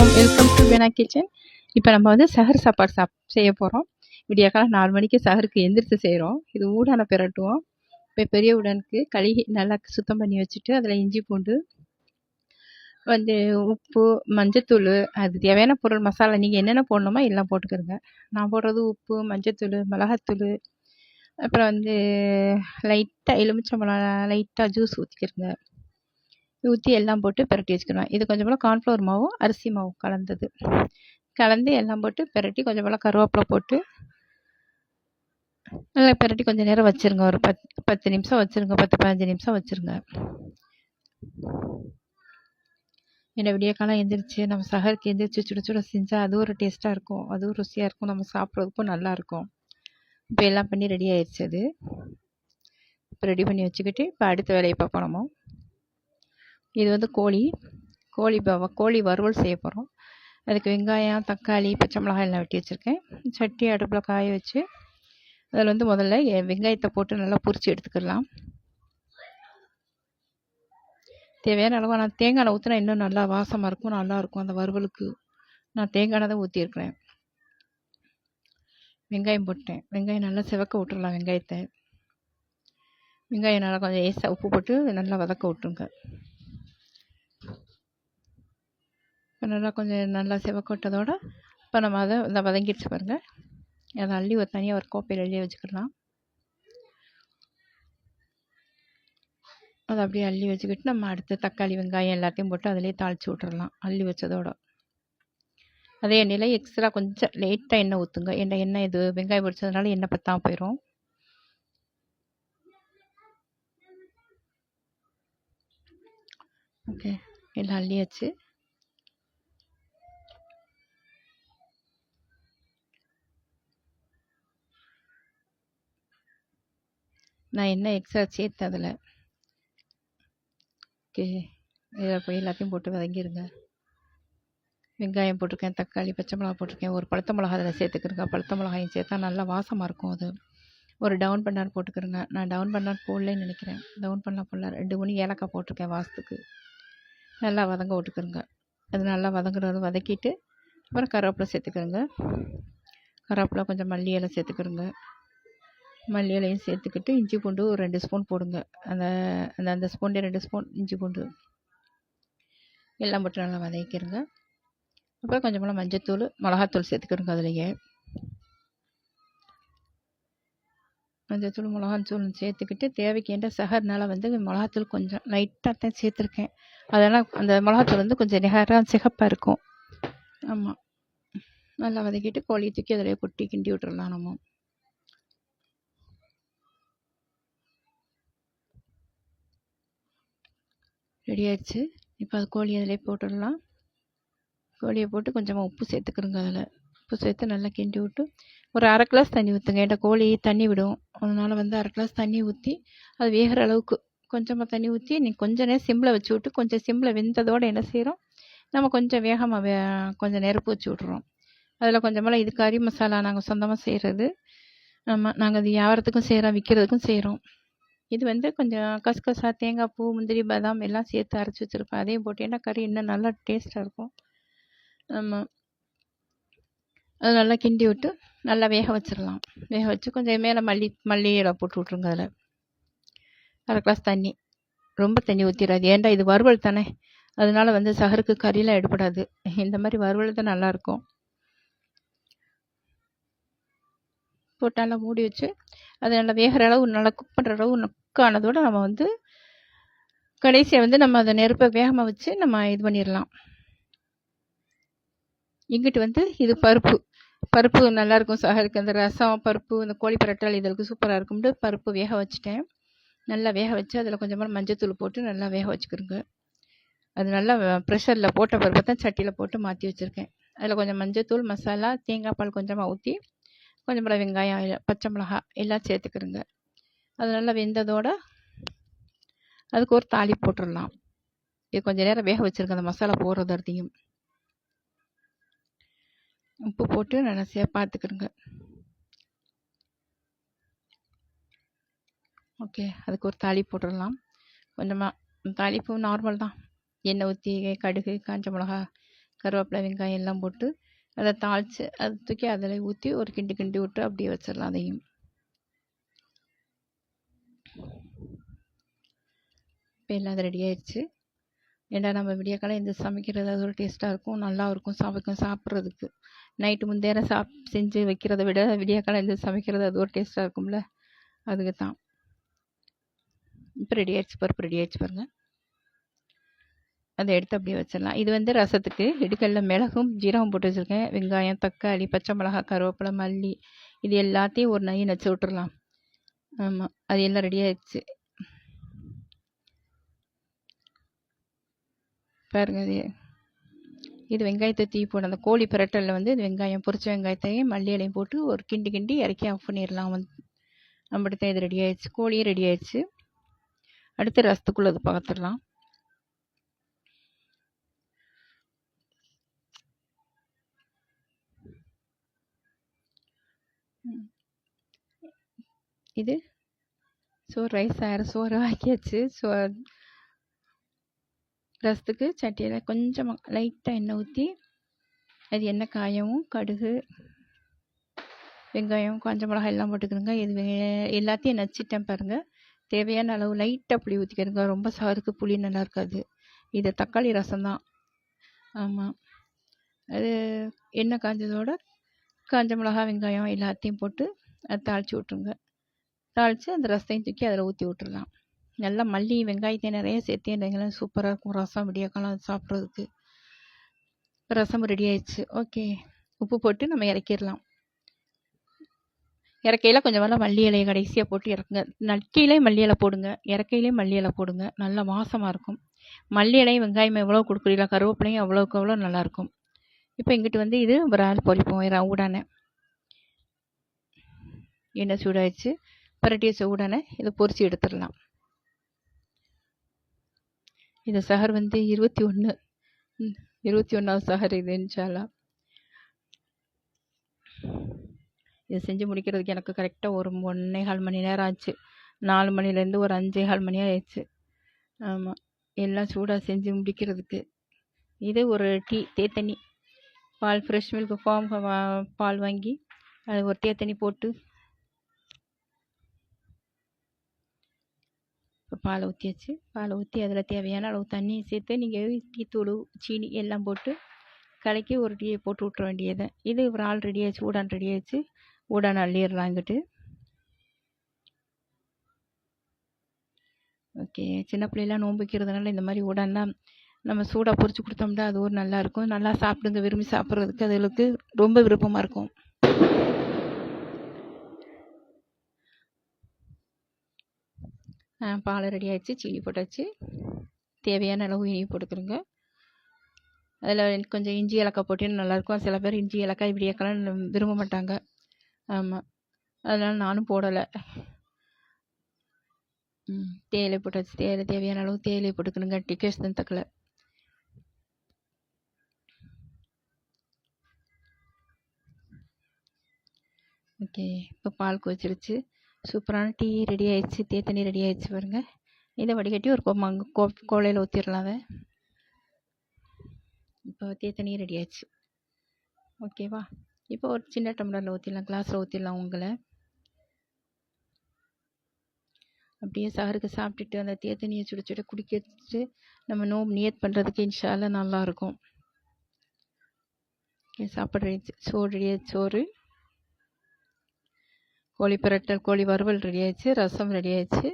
வணக்கம். Welcome to பேனா kitchen. இப்போ நம்ம வந்து சஹர் சாப்பாடு செய்ய போகிறோம். விடியக்காலம் 4 மணிக்கு சஹருக்கு எந்திரிச்சு செய்கிறோம். இது ஊடான பிரட்டுவோம். இப்போ பெரிய ஊடானுக்கு கழுகி நல்லா சுத்தம் பண்ணி வச்சுட்டு அதில் இஞ்சி பூண்டு வந்து உப்பு மஞ்சத்தூள் அது தேவையான பொருள் மசாலா நீங்கள் என்னென்ன போடணுமோ எல்லாம் போட்டுக்கிறங்க. நான் போடுறது உப்பு மஞ்சத்தூள் மிளகாத்தூள் அப்புறம் வந்து லைட்டாக எலுமிச்சம்பழம் லைட்டாக ஜூஸ் ஊற்றிக்கிறங்க. ஊற்றி எல்லாம் போட்டு பிரட்டி வச்சுக்கிடுவேன். இது கொஞ்சம் போல் கார்ன்ஃப்ளவர் மாவும் அரிசி மாவும் கலந்து எல்லாம் போட்டு பிரட்டி கொஞ்சம் போல் கருவேப்பிலை போட்டு நல்லா பிரட்டி கொஞ்சம் நேரம் வச்சுருங்க. ஒரு 10 நிமிஷம் வச்சுருங்க. 10-15 நிமிஷம் வச்சுருங்க. ஏன்னா விடிய காலம் எந்திரிச்சு நம்ம சஹருக்கு எந்திரிச்சு சுட சுட செஞ்சால் அது ஒரு டேஸ்ட்டாக இருக்கும், அதுவும் ருசியாக இருக்கும், நம்ம சாப்பிட்றதுக்கும் நல்லாயிருக்கும். இப்போ எல்லாம் பண்ணி ரெடி ஆயிடுச்சு. அது இப்போ ரெடி பண்ணி வச்சுக்கிட்டு இப்போ அடுத்த வேலையை பார்ப்போம். நம்ம இது வந்து கோழி வறுவல் செய்ய போகிறோம். அதுக்கு வெங்காயம் தக்காளி பச்சை மிளகாய் எல்லாம் வெட்டி வச்சுருக்கேன். சட்டி அடுப்பில் காய வச்சு அதில் வந்து முதல்ல வெங்காயத்தை போட்டு நல்லா பொரிச்சு எடுத்துக்கிடலாம். தேவையான அளவு நான் தேங்காய் எண்ணெய் ஊற்றினா இன்னும் நல்லா வாசமாக இருக்கும், நல்லாயிருக்கும். அந்த வறுவலுக்கு நான் தேங்காய் எண்ணெய் தான் ஊற்றிருக்கிறேன். வெங்காயம் போட்டேன். வெங்காயம் நல்லா செவக்க விட்டுறலாம். வெங்காயம் நல்லா கொஞ்சம் ஏசா உப்பு போட்டு நல்லா வதக்க விட்டுருங்க. நல்லா கொஞ்சம் நல்லா செவக்க விட்டதோட இப்போ நம்ம அதை வதங்கிடுச்சு பாருங்கள். அதை அள்ளி ஒரு தனியாக ஒரு கோப்பையில் அள்ளி வச்சுக்கிடலாம். அதை அப்படியே அள்ளி வச்சுக்கிட்டு நம்ம அடுத்து தக்காளி வெங்காயம் எல்லாத்தையும் போட்டு அதிலே தாளித்து விட்டுறலாம். அள்ளி வச்சதோட அதே எண்ணெயில் எக்ஸ்ட்ரா கொஞ்சம் லைட்டாக எண்ணெய் ஊற்றுங்க. எண்ணெய் இது வெங்காயம் பொரிச்சதுனால எண்ணெய் பத்தாம போயிடும். ஓகே, எல்லாம் அள்ளியாச்சு. நான் எண்ணெய் எக்ஸ்ட்ரா சேர்த்தேன் அதில். ஓகே, இதில் போய் எல்லாத்தையும் போட்டு வதங்கிடுங்க. வெங்காயம் போட்டிருக்கேன், தக்காளி பச்சை மிளகா போட்டிருக்கேன், ஒரு பழுத்த மிளகா அதில் சேர்த்துக்கிறேங்க. பழுத்த மிளகாயும் சேர்த்தா நல்லா வாசமாக இருக்கும். அது ஒரு டவுன் பண்ணார் போட்டுக்கிறேங்க. நான் டவுன் பண்ணார் போடலன்னு நினைக்கிறேன். டவுன் பண்ணால் போடல. 2 மணி ஏலக்காய் போட்டிருக்கேன் வாசத்துக்கு. நல்லா வதங்க விட்டுக்கிறேங்க. அது நல்லா வதக்கிட்டு அப்புறம் கருவேப்பிலை சேர்த்துக்கிறேங்க. கருவேப்பிலை கொஞ்சம் மல்லி இலை சேர்த்துக்கிறேங்க. மல்லி இலையும் சேர்த்துக்கிட்டு இஞ்சி பூண்டு ஒரு 2 ஸ்பூன் போடுங்க. அந்த ஸ்பூன்லேயே 2 ஸ்பூன் இஞ்சி பூண்டு எல்லாம் போட்டு நல்லா வதக்கிடுங்க. அப்புறம் கொஞ்சம் போல் மஞ்சத்தூள் மிளகாத்தூள் சேர்த்துக்கிறோங்க. அதுலேயே மஞ்சத்தூள் மிளகாத்தூள் சேர்த்துக்கிட்டு தேவைக்கேண்ட சஹர்னால வந்து மிளகாத்தூள் கொஞ்சம் லைட்டாக தான் சேர்த்துருக்கேன். அதெல்லாம் அந்த மிளகாத்தூள் வந்து கொஞ்சம் நேரம் சிகப்பாக இருக்கும். ஆமாம், நல்லா வதக்கிட்டு கோழி தூக்கி அதிலே கொட்டி கிண்டி விட்டுறலாம். நம்ம ரெடி ஆயிடுச்சு. இப்போ அது கோழி அதிலே போட்டுடலாம். கோழியை போட்டு கொஞ்சமாக உப்பு சேர்த்துக்கிறோங்க. அதில் உப்பு சேர்த்து நல்லா கிண்டி விட்டு ஒரு 1/2 கிளாஸ் தண்ணி ஊற்றுங்க. ஏன்டா கோழி தண்ணி விடும். அதனால் வந்து 1/2 கிளாஸ் தண்ணி ஊற்றி அது வேகிற அளவுக்கு கொஞ்சமாக தண்ணி ஊற்றி நீங்கள் கொஞ்சம் நேரம் சிம்மில் வச்சு விட்டு கொஞ்சம் சிம்மில் வெந்ததோடு என்ன செய்கிறோம், நம்ம கொஞ்சம் வேகமாக கொஞ்சம் நெருப்பு வச்சு விட்றோம். அதில் கொஞ்சமெல்லாம் இது கறி மசாலா நாங்கள் சொந்தமாக செய்கிறது. ஆமாம், நாங்கள் அது வியாபாரத்துக்கும் செய்கிறோம், விற்கிறதுக்கும் செய்கிறோம். இது வந்து கொஞ்சம் கசகசா தேங்காய் பூ முந்திரி பாதாம் எல்லாம் சேர்த்து அரைச்சி வச்சுருப்பேன். அதையும் போட்டேன்னா கறி இன்னும் நல்லா டேஸ்ட்டாக இருக்கும். ஆமாம், அது நல்லா கிண்டி விட்டு நல்லா வேக வச்சிடலாம். வேக வச்சு கொஞ்சம் மேலே மல்லி இலை போட்டு விட்ருங்க. அதில் 1/2 கிளாஸ் தண்ணி, ரொம்ப தண்ணி ஊற்றிடாது. ஏன்டா இது வறுவல் தானே, அதனால வந்து சஹருக்கு கறியெலாம் எடுபடாது. இந்த மாதிரி வறுவல் தான் நல்லாயிருக்கும். போட்டு நல்லா மூடி வச்சு அது நல்லா வேகிற அளவு நல்லா குக் பண்ணுற அளவு நுக்கானதோடு நம்ம வந்து கடைசியாக வந்து நம்ம அதை நெருப்பை வேகமாக வச்சு நம்ம இது பண்ணிடலாம். இங்கிட்டு வந்து இது பருப்பு நல்லாயிருக்கும் சஹருக்கு. அந்த ரசம் பருப்பு இந்த கோழி பரட்டல் இதற்கு சூப்பராக இருக்கும்ட்டு பருப்பு வேக வச்சுட்டேன். நல்லா வேக வச்சு அதில் கொஞ்சமாக மஞ்சத்தூள் போட்டு நல்லா வேக வச்சுக்கிறோங்க. அது நல்லா ப்ரெஷரில் போட்ட பருப்பை தான் சட்டியில் போட்டு மாற்றி வச்சுருக்கேன். அதில் கொஞ்சம் மஞ்சத்தூள் மசாலா தேங்காய் பால் கொஞ்சமாக ஊற்றி கொஞ்சம் போல் வெங்காயம் பச்சை மிளகா எல்லாம் சேர்த்துக்கிறோங்க. அது நல்லா வெந்ததோடு அதுக்கு ஒரு தாளி போட்டுடலாம். இது கொஞ்சம் நேரம் வேக வச்சுருங்க. அந்த மசாலா போடுறது அர்த்தியும் உப்பு போட்டு நல்லா பார்த்துக்கிறோங்க. ஓகே, அதுக்கு ஒரு தாளி போட்டுடலாம். கொஞ்சமாக தாளிப்பு நார்மல் தான். எண்ணெய் ஊற்றி கடுகு காஞ்ச மிளகா கருவேப்பிலை வெங்காயம் எல்லாம் போட்டு அதை தாளித்து அதை தூக்கி அதில் ஊற்றி ஒரு கிண்டி கிண்டி விட்டு அப்படியே வச்சிடலாம். அதையும் இப்போ எல்லாம் அது ரெடி ஆயிடுச்சு. ஏன்னா நம்ம விடியக்காலம் இந்த சமைக்கிறது அது ஒரு டேஸ்ட்டாக இருக்கும், நல்லா இருக்கும் சாப்பிட்றதுக்கு. நைட்டு முந்தேரம் செஞ்சு வைக்கிறத விட விடியக்காலம் இந்த சமைக்கிறது அது ஒரு டேஸ்ட்டாக இருக்கும்ல, அதுக்கு தான். இப்போ ரெடி ஆயிடுச்சு, பருப்பு ரெடி ஆயிடுச்சு பாருங்கள். அதை எடுத்து அப்படியே வச்சிடலாம். இது வந்து ரசத்துக்கு இடுக்கல்ல மிளகும் ஜீரகம் போட்டு வச்சுருக்கேன். வெங்காயம், தக்காளி, பச்சை மிளகா, கருவேப்பிலை, மல்லி இது எல்லாத்தையும் ஒரு நை நச்சு விட்டுறலாம். ஆமாம், அது எல்லாம் ரெடி ஆயிடுச்சு பாருங்க. இது வெங்காயத்தை தூக்கி போட அந்த கோழி பிரட்டலில் வந்து வெங்காயம் பொரிச்ச வெங்காயத்தையும் மல்லி இலையும் போட்டு ஒரு கிண்டி கிண்டி இறக்கி ஆஃப் பண்ணிடலாம். நம்மகிட்ட தான் இது ரெடி ஆயிடுச்சு, கோழியும் ரெடி ஆயிடுச்சு. அடுத்து ரசத்துக்குள்ளே அது பார்த்துடலாம். இது சோறு ஆக்கியாச்சு. ரசத்துக்கு சட்டியில் கொஞ்சமாக லைட்டாக எண்ணெய் ஊற்றி அது எண்ணெய் காயவும் கடுகு வெங்காயம் காஞ்ச மிளகாய் எல்லாம் போட்டுக்கிறோங்க. இது எல்லாத்தையும் நச்சிட்டேன் பாருங்கள். தேவையான அளவு லைட்டாக புளி ஊற்றிக்கிறோங்க. ரொம்ப சாருக்கு புளி நல்லா இருக்காது. இது தக்காளி ரசம் தான். ஆமாம், அது எண்ணெய் காஞ்சதோட காஞ்ச மிளகாய் வெங்காயம் எல்லாத்தையும் போட்டு அதை தாளித்து விட்ருங்க. தாளித்து அந்த ரசத்தையும் தூக்கி அதில் ஊற்றி விட்டுடலாம். நல்லா மல்லி வெங்காயத்தையும் நிறைய சேர்த்து சூப்பராக இருக்கும் ரசம் விடியக்காலம் சாப்பிட்றதுக்கு. ரசம் ரெடி ஆயிடுச்சு. ஓகே, உப்பு போட்டு நம்ம இறக்கிடலாம். இறக்கையில் கொஞ்சம் வேலை மல்லி இலையை கடைசியாக போட்டு இறக்குங்க. நக்கையிலே மல்லி இலை போடுங்க, இறக்கையிலே மல்லி இலை போடுங்க, நல்லா வாசமாக இருக்கும். மல்லி இலையும் வெங்காயம் எவ்வளோ கொடுக்குறீங்களா, கருவேப்பிலையும் அவ்வளோக்கு அவ்வளோ நல்லாயிருக்கும். இப்போ இங்கிட்டு வந்து இது ஒரு ஆள் பொரிப்போம். ஊடான எண்ணெய் சூடாயிடுச்சு. பரட்டி வச்ச ஊடான இதை பொரிச்சு எடுத்துடலாம். இந்த சஹர் வந்து 21வது சஹர் இது இன்ஷால்லா. இதை செஞ்சு முடிக்கிறதுக்கு எனக்கு கரெக்டாக ஒரு 1.25 மணி நேரம் ஆச்சு. 4 மணிலேருந்து ஒரு 5.25 மணி ஆயிடுச்சு. ஆமாம், எல்லாம் சூடாக செஞ்சு முடிக்கிறதுக்கு. இது ஒரு தேத்தண்ணி பால் ஃப்ரெஷ் மில்க் ஃபார்ம் பால் வாங்கி அது ஒரு தேத்தண்ணி போட்டு இப்போ பாலை ஊற்றியாச்சு. பாலை ஊற்றி அதில் தேவையான அளவு தண்ணி சேர்த்து நீங்கள் டீத்தூள் சீனி எல்லாம் போட்டு கலக்கி ஒரு டீயை போட்டு விட்ற வேண்டியதை. இது ஒரு ஆள் ரெடி ஆயிடுச்சு, ஊடான் ரெடி ஆயிடுச்சு. ஊடான் அள்ளிடலாம் இங்கிட்டு. ஓகே, சின்ன பிள்ளைலாம் நோன்பு வைக்கிறதுனால இந்த மாதிரி ஊடான்லாம் நம்ம சூடாக பொரிச்சு கொடுத்தோம்னா அது ஒரு நல்லாயிருக்கும். நல்லா சாப்பிடுங்க, விரும்பி சாப்பிட்றதுக்கு அதுகளுக்கு ரொம்ப விருப்பமாக இருக்கும். பால் ரெடி ஆயிடுச்சு, சீனி போட்டாச்சு. தேவையான அளவு இனி போட்டுக்கிறோங்க. அதில் கொஞ்சம் இஞ்சி ஏலக்காய் போட்டிங்கன்னா நல்லாயிருக்கும். சில பேர் இஞ்சி ஏலக்காய் இப்படியெல்லாம் விரும்ப மாட்டாங்க. ஆமாம், அதனால் நானும் போடலை. தேயிலை போட்டாச்சு. தேவையான அளவு தேயிலை போட்டுக்கணுங்க, டிக்கெட்ஸ் தக்கல. ஓகே, இப்போ பால் கொதிச்சிருச்சு. சூப்பரான டீ ரெடி ஆயிடுச்சு, தேத்தண்ணி ரெடி ஆயிடுச்சு பாருங்க. இதை வடிகட்டி ஒரு கோலையில் ஊற்றிடலாம். அதை இப்போ தேத்தண்ணி ரெடி ஆயிடுச்சு. ஓகேவா, இப்போ ஒரு சின்ன டம்ளரில் ஊற்றிடலாம், கிளாஸில் ஊற்றிடலாம். உங்களை அப்படியே சாருக்கு சாப்பிட்டுட்டு அந்த தேத்தண்ணியை சுட சுட குடிக்கிட்டு நம்ம நோம்பு நியத் பண்ணுறதுக்கு இன்ஷால்லா நல்லாயிருக்கும். சாப்பாடு ரெடி சோறு கோழி பிரட்டல் கோழி வறுவல் ரெடி ஆயிடுச்சு. ரசம் ரெடி ஆயிடுச்சு.